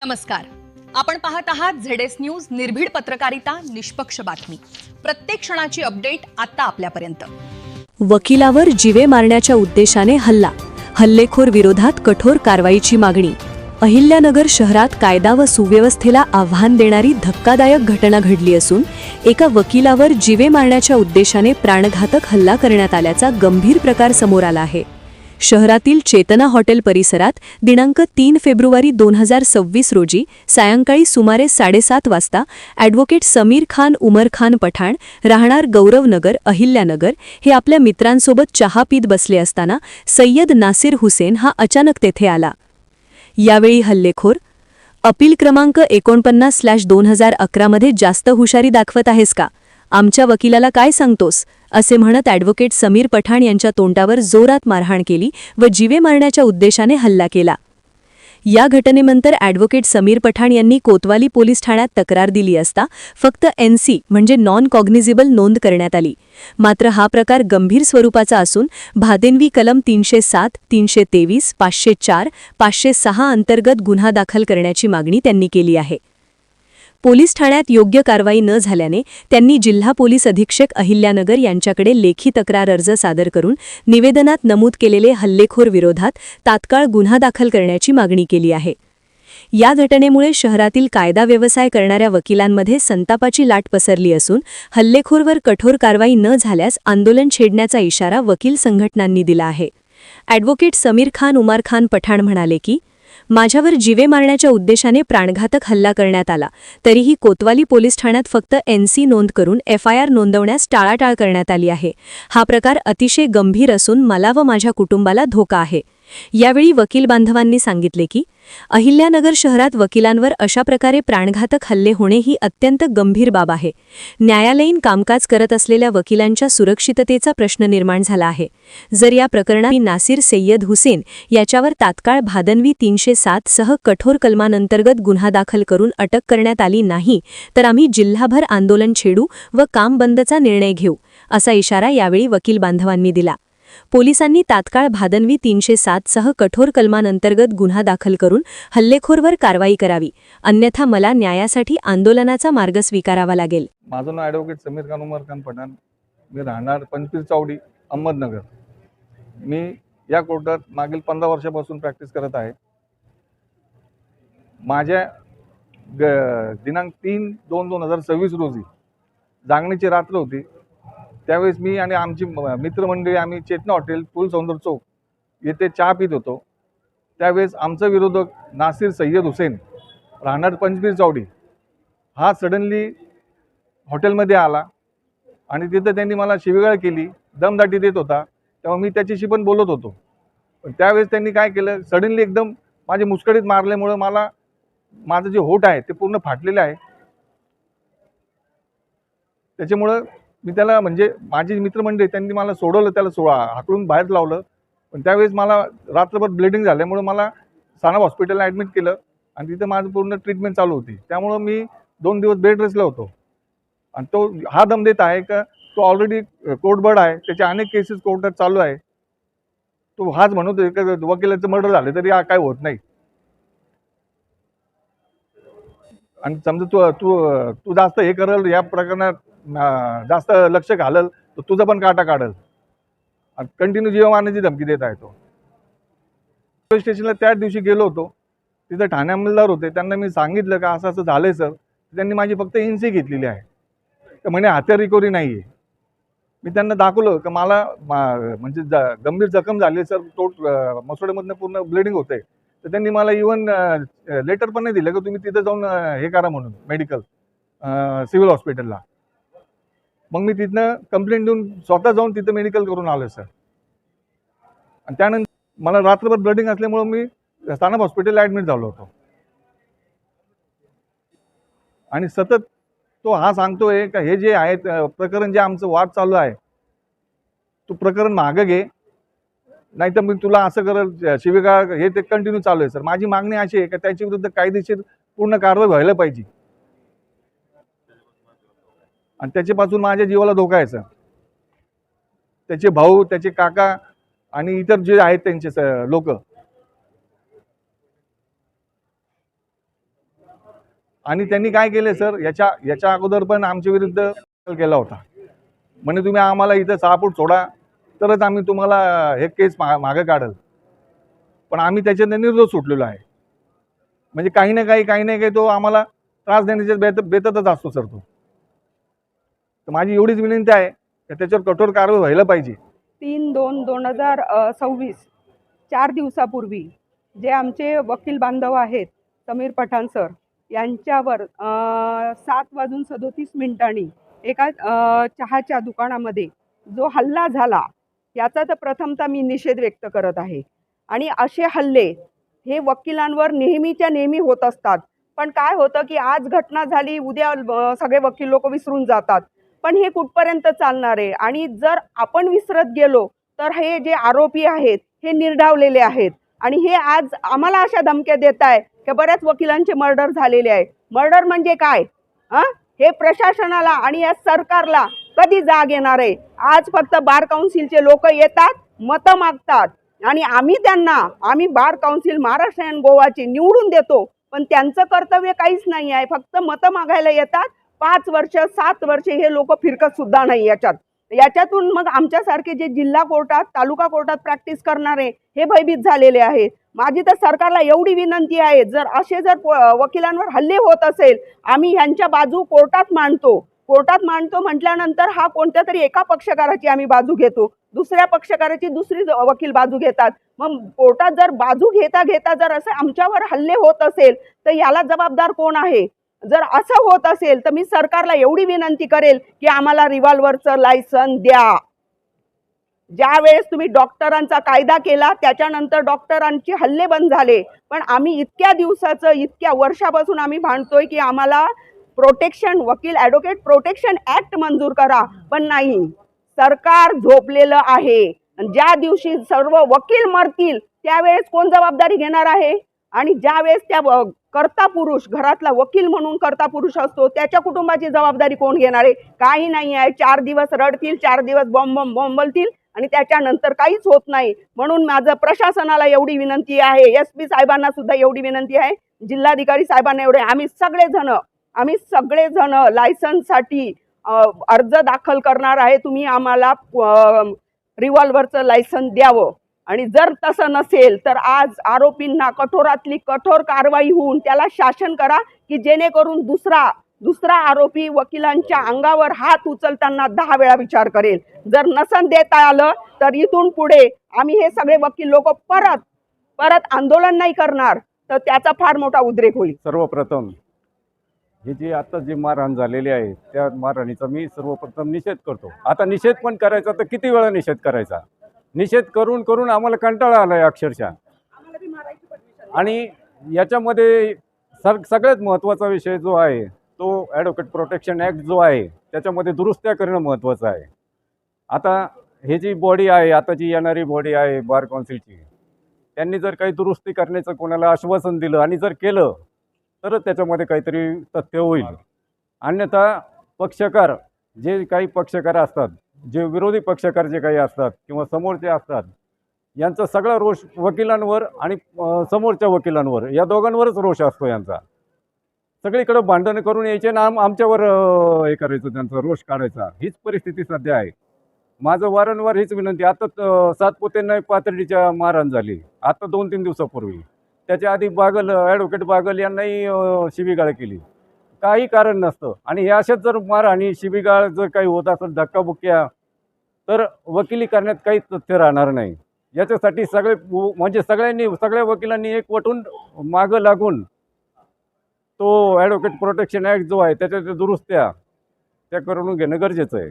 नमस्कार. आपण पाहत आहात झेडएस न्यूज, निर्भीड पत्रकारिता, निष्पक्ष बातमी. प्रत्येक क्षणाची अपडेट आता आपल्यापर्यंत. वकिलावर जीवे मारण्याच्या उद्देशाने हल्ला, हल्लेखोर विरोधात कठोर कारवाईची मागणी. अहिल्यानगर शहरात कायदा व सुव्यवस्थेला आव्हान देणारी धक्कादायक घटना घडली असून एका वकिलावर जीवे मारण्याच्या उद्देशाने प्राणघातक हल्ला करण्यात आल्याचा गंभीर प्रकार समोर आला आहे. शहरातील चेतना हॉटेल परिसरात दिनांक 3 फेब्रुवारी 2026 रोजी सायंकाळी सुमारे 7:30 वाजता ॲडव्होकेट समीर खान उमर खान पठाण, राहणार गौरवनगर, अहिल्यानगर, हे आपल्या मित्रांसोबत चहा पीत बसले असताना सय्यद नासिर हुसेन हा अचानक तेथे आला. यावेळी हल्लेखोर, अपील क्रमांक 49/2011 मध्ये जास्त हुशारी दाखवत आहेस का, आमच्या वकिलाला काय सांगतोस, असे म्हणत ॲडव्होकेट समीर पठाण यांच्या तोंडावर जोरात मारहाण केली व जीवे मारण्याच्या उद्देशाने हल्ला केला. या घटनेनंतर ॲडव्होकेट समीर पठाण यांनी कोतवाली पोलीस ठाण्यात तक्रार दिली असता फक्त NC म्हणजे नॉन कॉग्निझेबल नोंद करण्यात आली. मात्र हा प्रकार गंभीर स्वरूपाचा असून भादेनवी कलम 307, 323, 504, 506 अंतर्गत गुन्हा दाखल करण्याची मागणी त्यांनी केली आहे. पोलीस ठाण्यात योग्य कारवाई न झाल्याने त्यांनी जिल्हा पोलीस अधीक्षक अहिल्यानगर यांच्याकडे लेखी तक्रार अर्ज सादर करून निवेदनात नमूद केलेले हल्लेखोर विरोधात तात्काळ गुन्हा दाखल करण्याची मागणी केली आहे. या घटनेमुळे शहरातील कायदा व्यवसाय करणाऱ्या वकिलांमध्ये संतापाची लाट पसरली असून हल्लेखोरवर कठोर कारवाई न झाल्यास आंदोलन छेडण्याचा इशारा वकील संघटनांनी दिला आहे. ॲडव्होकेट समीर खान उमर खान पठाण म्हणाले की, माझ्यावर जीवे मारण्याच्या उद्देशाने प्राणघातक हल्ला करण्यात आला, तरीही कोतवाली पोलीस ठाण्यात फक्त NC नोंद करून FIR नोंदवण्यास टाळाटाळ करण्यात आली आहे. हा प्रकार अतिशय गंभीर असून मला व माझ्या कुटुंबाला धोका आहे. यावेळी वकील बांधवांनी सांगितले की, अहिल्यानगर शहरात वकिलांवर अशा प्रकारे प्राणघातक हल्ले होणे ही अत्यंत गंभीर बाब आहे. न्यायालयीन कामकाज करत असलेल्या वकिलांच्या सुरक्षिततेचा प्रश्न निर्माण झाला आहे. जर या प्रकरणात नासिर सय्यद हुसेन याच्यावर तात्काळ भादनवी 307 सह कठोर कलमांतर्गत गुन्हा दाखल करून अटक करण्यात आली नाही तर आम्ही जिल्हाभर आंदोलन छेडू व काम बंदचा निर्णय घेऊ, असा इशारा यावेळी वकील बांधवांनी दिला. पोलिसांनी तात्काळ भादनवी 307 सह कठोर कलमांतर्गत गुन्हा दाखल करून हल्लेखोरवर कारवाई करावी, अन्यथा मला न्यायासाठी आंदोलनाचा मार्ग स्वीकारावा लागेल. माझं नाव ॲडव्होकेट समीर खान उमर खान पठाण. मी राहणार पंचपीर चावडी, अहमदनगर. मी या कोर्टात मागील 15 वर्षापासून प्रॅक्टिस करत आहे. माझ्या दिनांक 3/2/2026 रोजी जागणीची रात्र होती. त्यावेळेस मी आणि आमची मित्रमंडळी आम्ही चेतना हॉटेल, फुल सौंदर्य चौक येथे चहा पित होतो. त्यावेळेस आमचा विरोधक नासिर सय्यद हुसेन, राहणार पंचपीर चावडी, हा सडनली हॉटेलमध्ये आला आणि तिथं त्यांनी मला शिवीगाळ केली, दमदाटी देत होता. तेव्हा मी त्याच्याशी पण बोलत होतो. पण त्यावेळेस त्यांनी काय केलं, सडनली एकदम माझे मुस्कडीत मारल्यामुळं माझं जे होठ आहे ते पूर्ण फाटलेलं आहे. त्याच्यामुळं मी त्याला म्हणजे माझी मित्रमंडळी त्यांनी मला सोडवलं, त्याला हाकलून बाहेर लावलं. पण त्यावेळेस मला रात्रभर ब्लिडिंग झाल्यामुळं मला सानप हॉस्पिटलला ॲडमिट केलं आणि तिथं माझं पूर्ण ट्रीटमेंट चालू होती. त्यामुळं मी 2 दिवस बेड रेस्टला होतो. आणि तो हा दम देत आहे का तो ऑलरेडी कोर्टबर्ड आहे, त्याचे अनेक केसेस कोर्टात चालू आहे. तो हाच म्हणतो का वकिलाचं मर्डर झालं तरी काय होत नाही. आणि समजा तू जास्त हे करल, या प्रकरणात जास्त लक्ष घालल तर तुझं पण काटा काढल. कंटिन्यू जीव मारण्याची धमकी देत आहे तो. पोलीस स्टेशनला त्याच दिवशी गेलो होतो. तिथं ठाणे अंमलदार होते, त्यांना मी सांगितलं का असं झालंय सर. त्यांनी माझी फक्त NC घेतलेली आहे, तर म्हणे हत्यार रिकव्हरी नाही आहे. मी त्यांना दाखवलं का मला म्हणजे गंभीर जखम झाली सर, मसोड्यामधनं पूर्ण ब्लिडिंग होते. तर त्यांनी मला इव्हन लेटर पण नाही दिलं का तुम्ही तिथं जाऊन हे करा म्हणून, मेडिकल सिव्हिल हॉस्पिटलला. मग मी तिथनं कंप्लेंट देऊन स्वतः जाऊन तिथं मेडिकल करून आलो सर. आणि त्यानंतर मला रात्रभर ब्लिडिंग असल्यामुळं मी सानप हॉस्पिटलला ॲडमिट झालो होतो. आणि सतत तो हा सांगतोय का हे जे आहे प्रकरण, जे आमचं वाद चालू आहे, तू प्रकरण मागं घे, नाहीतर मी तुला असं करल, शिवीगाळ, हे ते कंटिन्यू चालू आहे सर. माझी मागणी अशी आहे का त्याच्या विरुद्ध कायदेशीर पूर्ण कारवाई व्हायला पाहिजे. आणि त्याच्यापासून माझ्या जीवाला धोका आहे सर. त्याचे भाऊ, त्याचे काका आणि इतर जे आहेत त्यांचे लोक आणि त्यांनी काय केले सर, याच्या अगोदर पण आमच्या विरुद्ध केला होता. म्हणजे तुम्ही आम्हाला इथं 6 फूट सोडा तरच आम्ही तुम्हाला हे केस मागे काढल. पण आम्ही त्याच्यात निर्दोष सुटलेलो आहे. म्हणजे काही ना काही तो आम्हाला त्रास देण्याच्या बेतच असतो सर तो. तर माझी एवढीच विनंती आहे की त्याच्यावर कठोर कारवाई व्हायला पाहिजे. 3/2/2026 4 दिवसापूर्वी जे आमचे वकील बांधव आहेत समीर पठाण सर यांच्यावर 7:37 एका चहाच्या दुकानामध्ये जो हल्ला झाला याचा तर प्रथमतः मी निषेध व्यक्त करत आहे. आणि असे हल्ले हे वकिलांवर नेहमीच्या नेहमी होत असतात. पण काय होतं की आज घटना झाली, उद्या सगळे वकील लोक विसरून जातात. पण हे कुठपर्यंत चालणार आहे? आणि जर आपण विसरत गेलो तर हे जे आरोपी आहेत हे निर्डावलेले आहेत. आणि हे आज आम्हाला अशा धमक्या देत आहे की बऱ्याच वकिलांचे मर्डर झालेले आहे. मर्डर म्हणजे काय? हे प्रशासनाला आणि या सरकारला कधी जाग येणार आहे? आज फक्त बार काउन्सिलचे लोक येतात, मतं मागतात आणि आम्ही बार काउन्सिल महाराष्ट्र आणि गोवाचे निवडून देतो. पण त्यांचं कर्तव्य काहीच नाही आहे. फक्त मतं मागायला येतात. 5 वर्ष 7 वर्ष हे लोक फिरकत सुद्धा नाही याच्यातून मग आमच्यासारखे जे जिल्हा कोर्टात तालुका कोर्टात प्रॅक्टिस करणारे हे भयभीत झालेले आहेत. माझी तर सरकारला एवढी विनंती आहे, जर वकिलांवर हल्ले होत असेल आम्ही ह्यांच्या बाजू कोर्टात मांडतो म्हटल्यानंतर हा कोणत्या तरी एका पक्षकाराची आम्ही बाजू घेतो, दुसऱ्या पक्षकाराची दुसरी वकील बाजू घेतात. मग कोर्टात जर बाजू घेता जर असे आमच्यावर हल्ले होत असेल तर याला जबाबदार कोण आहे? जर असं होत असेल तर मी सरकारला एवढी विनंती करेल की आम्हाला रिव्हॉल्व्हरचं लायसन द्या. ज्या वेळेस तुम्ही डॉक्टरांचा कायदा केला त्याच्यानंतर डॉक्टरांचे हल्ले बंद झाले. पण आम्ही इतक्या वर्षापासून आम्ही भांडतोय की आम्हाला वकील ॲडव्होकेट प्रोटेक्शन ॲक्ट मंजूर करा. पण नाही, सरकार झोपलेलं आहे. ज्या दिवशी सर्व वकील मरतील त्यावेळेस कोण जबाबदारी घेणार आहे? आणि ज्या वेळेस त्या कर्ता पुरुष घरातला वकील म्हणून कर्ता पुरुष असतो त्याच्या कुटुंबाची जबाबदारी कोण घेणार आहे? काही नाही आहे. 4 दिवस रडतील, 4 दिवस बोंबलतील आणि त्याच्यानंतर काहीच होत नाही. म्हणून माझं प्रशासनाला एवढी विनंती आहे, SP साहेबांना सुद्धा एवढी विनंती आहे, जिल्हाधिकारी साहेबांना एवढे, आम्ही सगळेजण लायसन्ससाठी अर्ज दाखल करणार आहे. तुम्ही आम्हाला रिव्हॉल्व्हरचं लायसन द्यावं. आणि जर तसं नसेल तर आज आरोपींना कठोरातली कठोर कारवाई होऊन त्याला शासन करा की जेणेकरून दुसरा आरोपी वकिलांच्या अंगावर हात उचलताना 10 वेळा विचार करेल. जर नसन देता आलं तर इथून पुढे आम्ही हे सगळे वकील लोक परत आंदोलन नाही करणार, तर त्याचा फार मोठा उद्रेक होईल. सर्वप्रथम हे जे आता जे मारहाण झालेली आहे त्या मारहाणीचा मी सर्वप्रथम निषेध करतो. आता निषेध पण करायचा तर किती वेळा निषेध करायचा? निषेध करून आम्हाला कंटाळा आला आहे अक्षरशः. आणि याच्यामध्ये सगळ्यात महत्त्वाचा विषय जो आहे तो ॲडव्होकेट प्रोटेक्शन ॲक्ट जो आहे त्याच्यामध्ये दुरुस्त्या करणं महत्त्वाचं आहे. आता हे जी बॉडी आहे, आता जी येणारी बॉडी आहे बार काउन्सिलची, त्यांनी जर काही दुरुस्ती करण्याचं कोणाला आश्वासन दिलं आणि जर केलं तरच त्याच्यामध्ये काहीतरी तथ्य होईल. अन्यथा पक्षकार जे काही पक्षकार असतात, जे विरोधी पक्षकार जे काही असतात किंवा समोरचे असतात, यांचा सगळा रोष वकिलांवर आणि समोरच्या वकिलांवर या दोघांवरच रोष असतो यांचा. सगळीकडे भांडणं करून यायचे ना आमच्यावर हे करायचं, त्यांचा रोष काढायचा. हीच परिस्थिती सध्या आहे. माझं वारंवार हीच विनंती. आता सातपुतेंना पाथर्डीच्या मारहाण झाली आता 2-3 दिवसापूर्वी. त्याच्या आधी ॲडव्होकेट बागल यांनाही शिवीगाळ केली, काही कारण नसतं. आणि हे अशाच जर मारहाणी शिवीगाळ जर काही होत असेल, धक्काबुक्क्या, तर वकिली करण्यात काहीच तथ्य राहणार नाही. याच्यासाठी सगळ्या वकिलांनी एकवटून मागं लागून तो ॲडव्होकेट प्रोटेक्शन ॲक्ट जो आहे त्याच्या दुरुस्त्या त्या करून घेणं गरजेचं आहे.